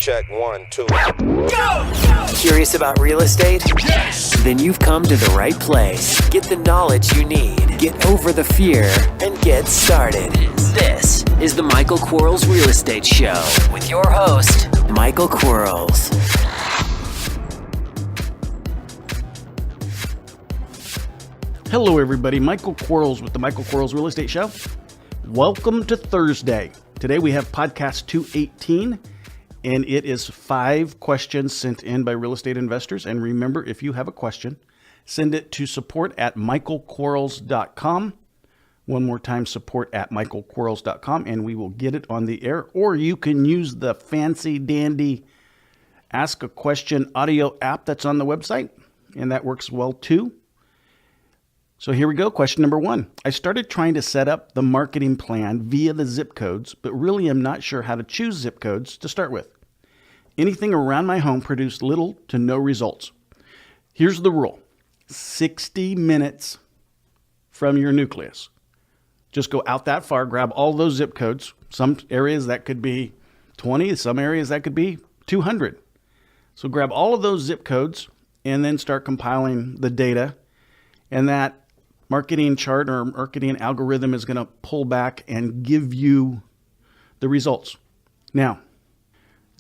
Check 1, 2. Go! Curious about real estate? Yes! Then you've come to the right place. Get the knowledge you need. Get over the fear and get started. This is the Michael Quarles Real Estate Show with your host, Michael Quarles. Hello, everybody. Michael Quarles with the Michael Quarles Real Estate Show. Welcome to Thursday. Today we have podcast 218, and it is 5 questions sent in by real estate investors. And remember, if you have a question, send it to support@michaelquarles.com. One more time, support@michaelquarles.com, and we will get it on the air. Or you can use the fancy dandy Ask a Question audio app that's on the website, and that works well too. So here we go. Question number 1. I started trying to set up the marketing plan via the zip codes, but really am not sure how to choose zip codes to start with. Anything around my home produced little to no results. Here's the rule. 60 minutes from your nucleus. Just go out that far, grab all those zip codes. Some areas that could be 20, some areas that could be 200. So grab all of those zip codes and then start compiling the data, and that marketing chart or marketing algorithm is going to pull back and give you the results. Now,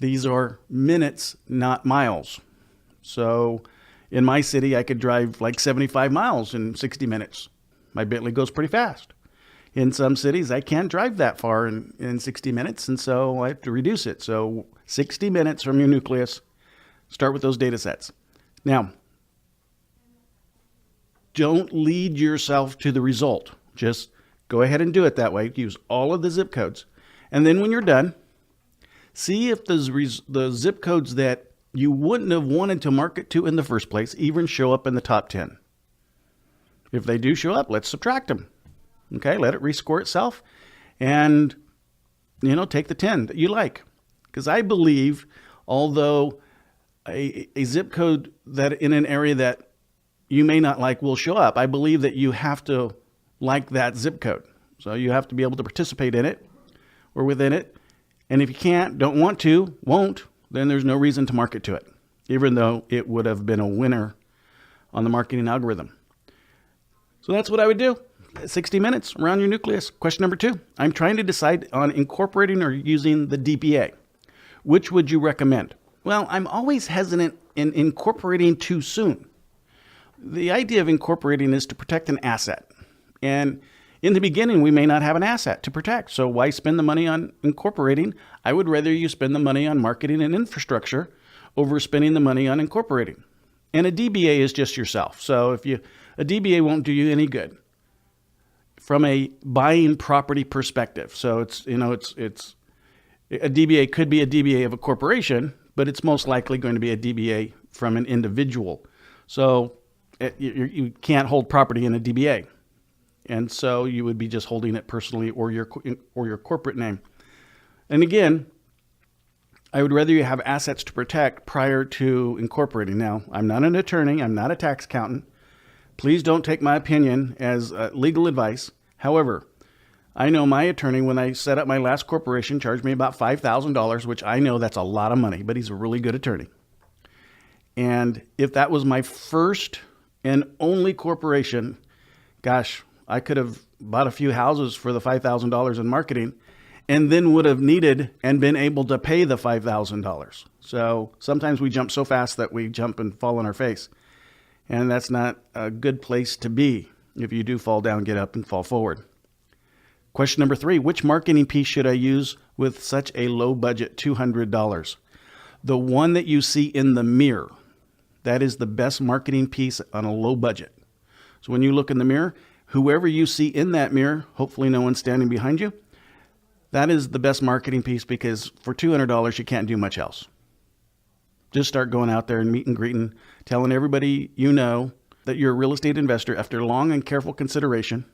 these are minutes, not miles. So in my city, I could drive like 75 miles in 60 minutes. My Bentley goes pretty fast. In some cities, I can't drive that far in 60 minutes, and so I have to reduce it. So 60 minutes from your nucleus, start with those data sets. Now, don't lead yourself to the result. Just go ahead and do it that way. Use all of the zip codes. And then when you're done, see if the zip codes that you wouldn't have wanted to market to in the first place even show up in the top 10. If they do show up, let's subtract them. Okay, let it rescore itself and, take the 10 that you like. Because I believe, although a zip code that in an area that you may not like will show up, I believe that you have to like that zip code. So you have to be able to participate in it or within it. And if you can't, don't want to, won't, then there's no reason to market to it, even though it would have been a winner on the marketing algorithm. So that's what I would do. 60 minutes around your nucleus. Question number 2. I'm trying to decide on incorporating or using the DBA. Which would you recommend? Well, I'm always hesitant in incorporating too soon. The idea of incorporating is to protect an asset. And in the beginning, we may not have an asset to protect. So why spend the money on incorporating? I would rather you spend the money on marketing and infrastructure over spending the money on incorporating. And a DBA is just yourself. So a DBA won't do you any good from a buying property perspective. So it's a DBA could be a DBA of a corporation, but it's most likely going to be a DBA from an individual. So you can't hold property in a DBA. And so you would be just holding it personally or your corporate name. And again, I would rather you have assets to protect prior to incorporating. Now, I'm not an attorney. I'm not a tax accountant. Please don't take my opinion as legal advice. However, I know my attorney, when I set up my last corporation, charged me about $5,000, which I know that's a lot of money, but he's a really good attorney. And if that was my first and only corporation, gosh, I could have bought a few houses for the $5,000 in marketing and then would have needed and been able to pay the $5,000. So sometimes we jump so fast that we jump and fall on our face. And that's not a good place to be. If you do fall down, get up and fall forward. Question number 3, which marketing piece should I use with such a low budget, $200? The one that you see in the mirror. That is the best marketing piece on a low budget. So when you look in the mirror, whoever you see in that mirror, hopefully no one's standing behind you, that is the best marketing piece, because for $200, you can't do much else. Just start going out there and meet and greeting, telling everybody you know that you're a real estate investor. After long and careful consideration,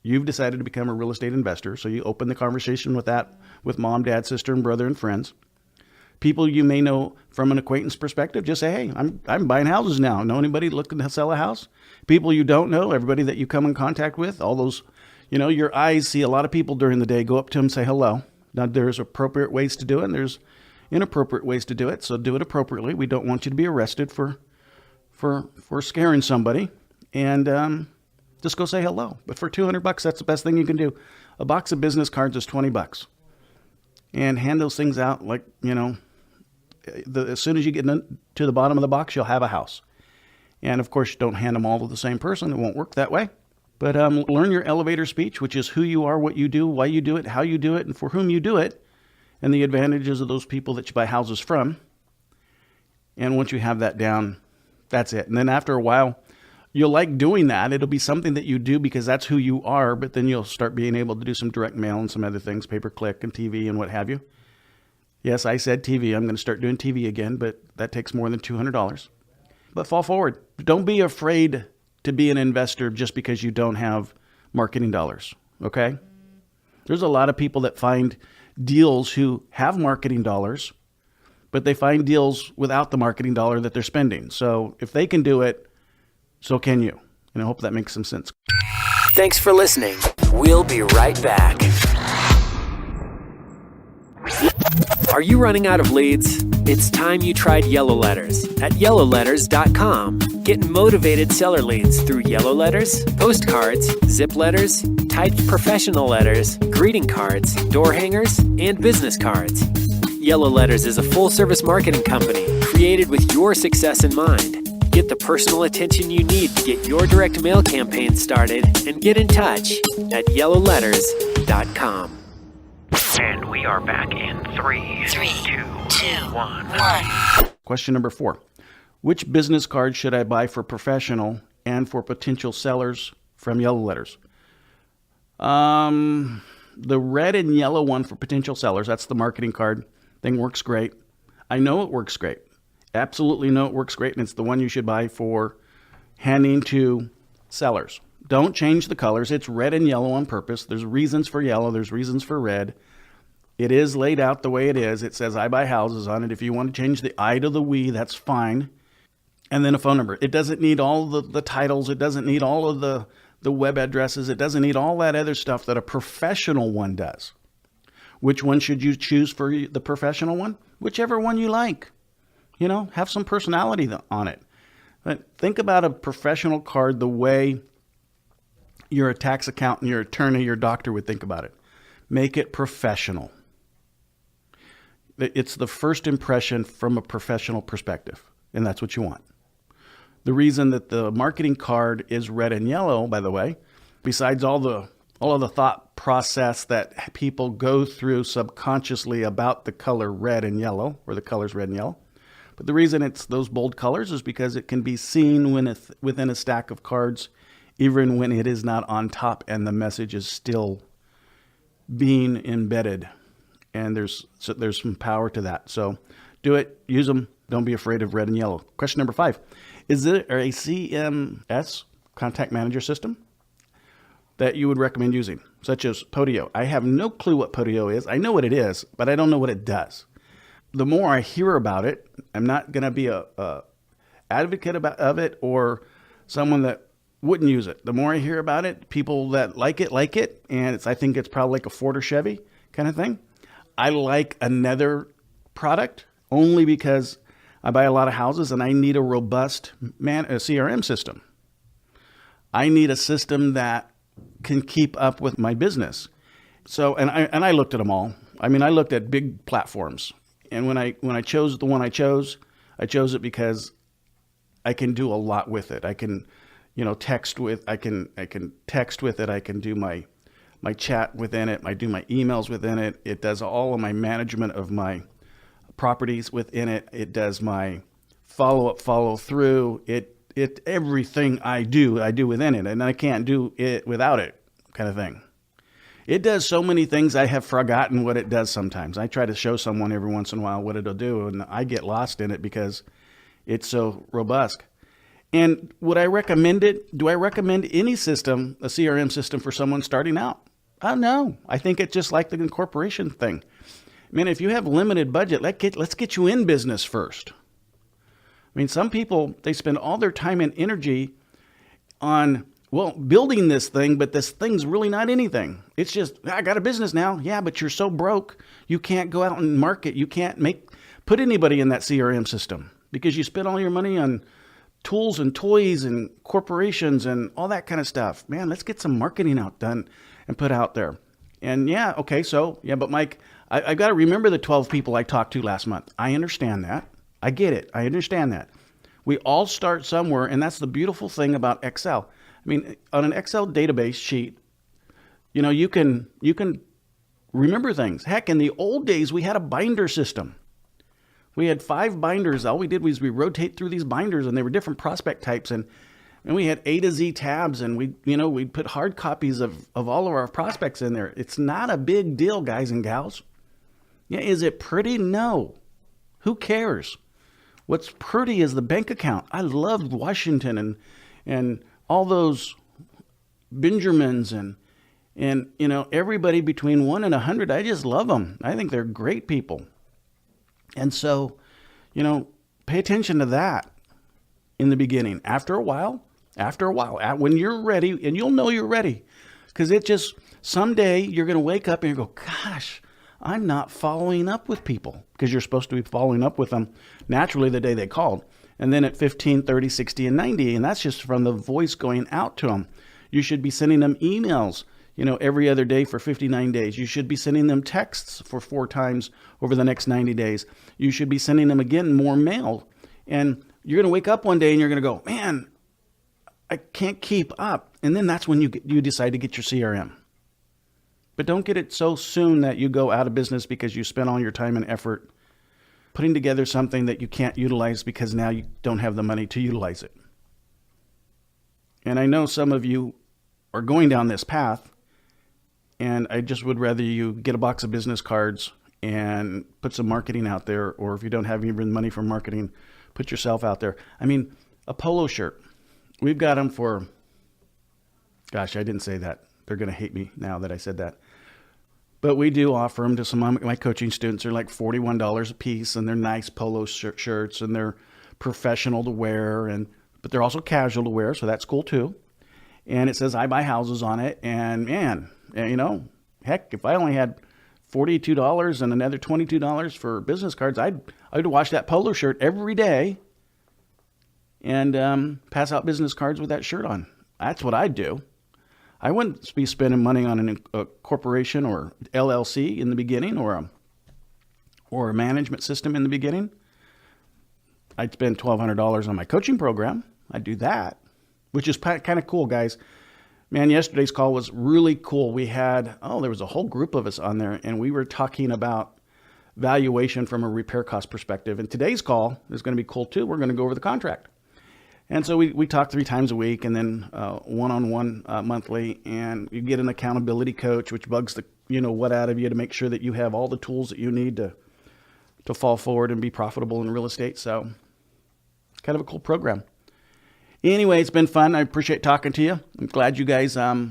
you've decided to become a real estate investor. So you open the conversation with mom, dad, sister, and brother and friends. People you may know from an acquaintance perspective, just say, hey, I'm buying houses now. Know anybody looking to sell a house? People you don't know, everybody that you come in contact with, all those, your eyes see a lot of people during the day. Go up to them, say hello. Now, there's appropriate ways to do it, and there's, inappropriate ways to do it. So do it appropriately. We don't want you to be arrested for scaring somebody. And just go say hello. But for $200, that's the best thing you can do. A box of business cards is $20. And hand those things out like, as soon as you get to the bottom of the box, you'll have a house. And of course, don't hand them all to the same person. It won't work that way. But learn your elevator speech, which is who you are, what you do, why you do it, how you do it, and for whom you do it, and the advantages of those people that you buy houses from. And once you have that down, that's it. And then after a while, you'll like doing that. It'll be something that you do because that's who you are, but then you'll start being able to do some direct mail and some other things, pay-per-click and TV and what have you. Yes, I said TV. I'm going to start doing TV again, but that takes more than $200. But fall forward. Don't be afraid to be an investor just because you don't have marketing dollars, okay? There's a lot of people that find deals who have marketing dollars, but they find deals without the marketing dollar that they're spending. So if they can do it, so can you. And I hope that makes some sense. Thanks for listening. We'll be right back. Are you running out of leads? It's time you tried Yellow Letters at yellowletters.com. Get motivated seller leads through yellow letters, postcards, zip letters, typed professional letters, greeting cards, door hangers, and business cards. Yellow Letters is a full-service marketing company created with your success in mind. Get the personal attention you need to get your direct mail campaign started and get in touch at yellowletters.com. And we are back in 3, 2, 1. Question number 4. Which business card should I buy for professional and for potential sellers from Yellow Letters? The red and yellow one for potential sellers, that's the marketing card. Thing works great. I know it works great. Absolutely know it works great, and it's the one you should buy for handing to sellers. Don't change the colors. It's red and yellow on purpose. There's reasons for yellow. There's reasons for red. It is laid out the way it is. It says I buy houses on it. If you want to change the I to the we, that's fine. And then a phone number. It doesn't need all the titles. It doesn't need all of the web addresses. It doesn't need all that other stuff that a professional one does. Which one should you choose for the professional one? Whichever one you like. Have some personality on it. But think about a professional card the way your tax accountant, your attorney, your doctor would think about it. Make it professional. It's the first impression from a professional perspective, and that's what you want. The reason that the marketing card is red and yellow, by the way, besides all of the thought process that people go through subconsciously about the color red and yellow, or the colors red and yellow, but the reason it's those bold colors is because it can be seen within a stack of cards, even when it is not on top and the message is still being embedded. And there's some power to that. So do it, use them. Don't be afraid of red and yellow. Question number 5. Is there a CMS, contact manager system, that you would recommend using, such as Podio? I have no clue what Podio is. I know what it is, but I don't know what it does. The more I hear about it, I'm not going to be a advocate of it or someone that wouldn't use it. The more I hear about it, people that like it, and I think it's probably like a Ford or Chevy kind of thing. I like another product only because I buy a lot of houses and I need a robust CRM system. I need a system that can keep up with my business. So, and I looked at them all. I mean, I looked at big platforms, and when I chose the one I chose it because I can do a lot with it. I can, text with. I can text with it. I can do my chat within it. I do my emails within it. It does all of my management of my properties within it. It does my follow-up, follow-through. It everything I do within it, and I can't do it without it, kind of thing. It does so many things I have forgotten what it does sometimes. I try to show someone every once in a while what it'll do, and I get lost in it because it's so robust. And would I recommend it? Do I recommend any system, a CRM system, for someone starting out? No. I think it's just like the incorporation thing. I mean, if you have limited budget, let's get you in business first. I mean, some people, they spend all their time and energy on well, building this thing, but this thing's really not anything. It's just, I got a business now. Yeah, but you're so broke, you can't go out and market. You can't put anybody in that CRM system because you spent all your money on tools and toys and corporations and all that kind of stuff. Man, let's get some marketing done and put out there. And yeah, okay, but Mike, I got to remember the 12 people I talked to last month. I understand that. I get it. I understand that. We all start somewhere, and that's the beautiful thing about Excel. I mean, on an Excel database sheet, you can remember things. Heck, in the old days, we had a binder system. We had 5 binders. All we did was we rotate through these binders, and they were different prospect types, and we had A to Z tabs, and we'd put hard copies of all of our prospects in there. It's not a big deal, guys and gals. Yeah, is it pretty? No. Who cares? What's pretty is the bank account. I loved Washington and all those Benjamins and everybody between 1 and 100. I just love them. I think they're great people. And so, pay attention to that in the beginning. After a while, when you're ready, and you'll know you're ready, because someday you're going to wake up and you go, gosh, I'm not following up with people, because you're supposed to be following up with them naturally the day they called. And then at 15, 30, 60, and 90, and that's just from the voice going out to them. You should be sending them emails, every other day for 59 days. You should be sending them texts for 4 times over the next 90 days. You should be sending them again more mail. And you're going to wake up one day and you're going to go, man, I can't keep up. And then that's when you decide to get your CRM. But don't get it so soon that you go out of business because you spent all your time and effort putting together something that you can't utilize because now you don't have the money to utilize it. And I know some of you are going down this path, and I just would rather you get a box of business cards and put some marketing out there, or if you don't have even money for marketing, put yourself out there. I mean, a polo shirt. We've got them for, gosh, I didn't say that. They're going to hate me now that I said that. But we do offer them to some of my coaching students. They're like $41 a piece, and they're nice polo shirts, and they're professional to wear, but they're also casual to wear, so that's cool too. And it says I buy houses on it, and man, heck, if I only had $42 and another $22 for business cards, I'd wash that polo shirt every day and pass out business cards with that shirt on. That's what I'd do. I wouldn't be spending money on a corporation or LLC in the beginning, or a management system in the beginning. I'd spend $1,200 on my coaching program. I'd do that, which is kind of cool, guys. Man, yesterday's call was really cool. We had, there was a whole group of us on there, and we were talking about valuation from a repair cost perspective. And today's call is going to be cool too. We're going to go over the contract. And so we talk 3 times a week, and then one-on-one monthly, and you get an accountability coach, which bugs the what out of you to make sure that you have all the tools that you need to fall forward and be profitable in real estate. So kind of a cool program. Anyway, it's been fun. I appreciate talking to you. I'm glad you guys are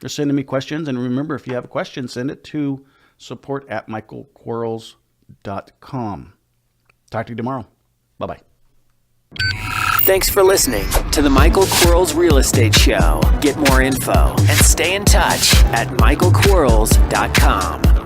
sending me questions. And remember, if you have a question, send it to support@michaelquarles.com. Talk to you tomorrow. Bye-bye. Thanks for listening to the Michael Quarles Real Estate Show. Get more info and stay in touch at michaelquarles.com.